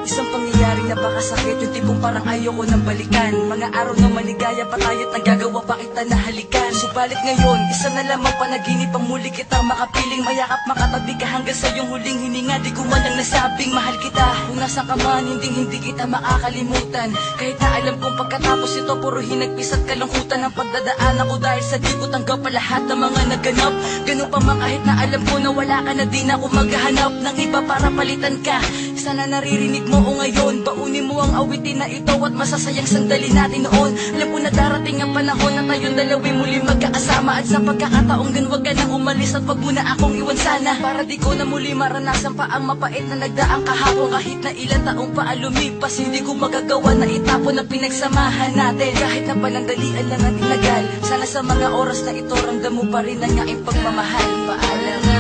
Isang pangyayaring napakasakit, yung tipong parang ayoko nang balikan. Mga araw na maligaya pa tayo't nagagawa pa kita na halikan. Subalit ngayon, isa na lamang panaginip ang muli kitang makapiling. Mayakap makatabi ka hanggang sa iyong huling hininga. Di ko man lang nasabing mahal kita. Kung nasa ka man, hindi kita makakalimutan. Kahit na alam kong pagkatapos ito puro hinagpis at kalungkutan ang pagdadaan ako. Dahil sa di ko tanggap pa lahat ng mga naganap. Ganun pa man kahit na alam ko na wala ka na, di na ako maghahanap ng iba para palitan ka. Sana naririnig mo o ngayon, baunin mo ang awitin na ito at masasayang sandali natin noon. Alam ko na darating ang panahon na tayong dalawin muli magkakasama. At sa pagkakataong gan wag ka nang umalis at wag mo na akong iwan sana. Para di ko na muli maranasan pa ang mapait na nagdaang kahapon. Kahit na ilang taong pa lumipas, hindi ko magagawa na itapon ang pinagsamahan natin. Kahit na panandalian lang ang tinagal, sana sa mga oras na ito ramdam mo pa rin ang aking pagmamahal. Paalam na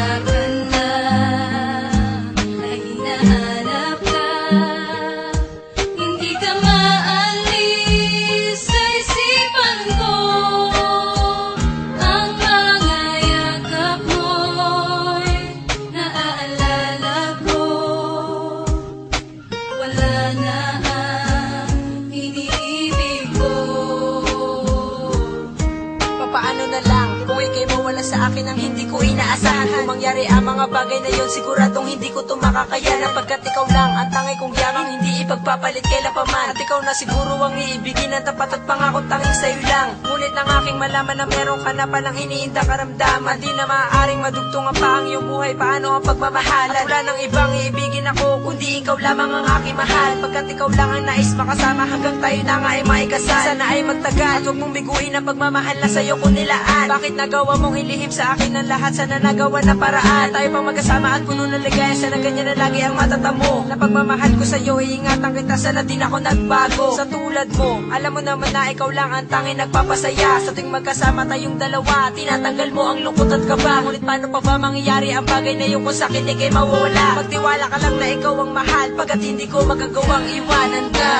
sa akin ang hindi ko inaasahan. Kung mangyari ang mga bagay na yon, siguradong hindi ko ito makakayanan. Pagkat ikaw lang ang tangay kong biyakang hindi ipagpapalit kailan pa man. At ikaw na siguro ang iibigin ng tapat at pangako tanging sa'yo lang. Ngunit nang aking malaman na meron ka na palang iniinda karamdaman, di na maaaring madugtungan pa ang iyong buhay. Paano ang pagmamahalan? At wala nang ibang iibigin ako kundi ikaw lamang ang aking mahal. Pagkat ikaw lang ang nais makasama hanggang tayo na nga ay maikasal. Sana ay magtagal at huwag mong biguin ang pagmamahal na sa'yo ko nilaan. Bakit nagawa mong ilihim sa akin ang lahat? Sana nagawa na paraan tayo pang magkasama at puno ng ligaya. Sana ganyan na lagi ang matatamo na pagmamahal ko sa'yo. Iingatan kita, sana din ako nagbago. Sa tulad mo, alam mo naman na ikaw lang ang tanging nagpapasaya. Sa tuwing magkasama tayong dalawa, tinatanggal mo ang lungkot at kaba. Ngunit paano pa ba mangyayari ang bagay na yung kung sakit di kayo mawawala? Magtiwala ka lang na ikaw ang mahal, pagkat hindi ko magagawang iwanan ka.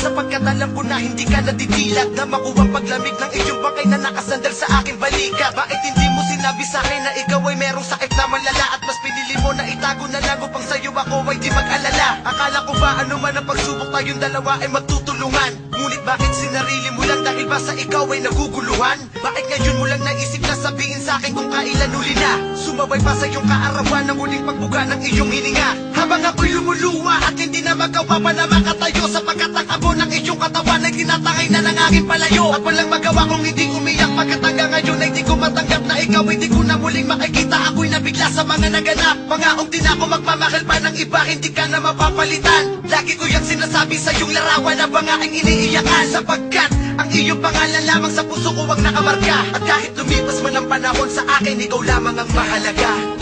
Sapagkat alam ko na hindi ka nadidilat na makuwang paglamig ng iyong bangkay na nakasandal sa aking balikat. Bakit hindi mo sinabi sa akin na ikaw ay merong sakit na malala? At mas pinili mo na itago na lang upang sa'yo ako ay di mag-alala. Akala ko ba ano man ang pagsubok tayong dalawa ay magtutulungan? Ngunit bakit sinarili mo lang dahil ba sa ikaw ay naguguluhan? Bakit ngayon mo lang naisip na sabihin sa akin kung kailan uli na sumabay pa sa iyong kaarawan ng muling pagbuga ng iyong hininga? Habang ako'y lumuluwa at hindi na magawa pa na makatayo, sapagkat ang abo ng iyong katawan ay tinatangay na ng aking palayo. At walang magawa kung hindi umiyak, pagkat hanggang ngayon ay di ko matanggap na ikaw ay di ko na muling makikita. Ako'y nabigla sa mga naganap, pangaong di na ako magmamahal pa ng iba, hindi ka na mapapalitan. Lagi ko yung sinasabi sa iyong larawan na bangakang iniiyakan, sapagkat ang iyong pangalan lamang sa puso ko ang nakamarka. At kahit lumipas man ang panahon sa akin, ikaw lamang ang mahalaga.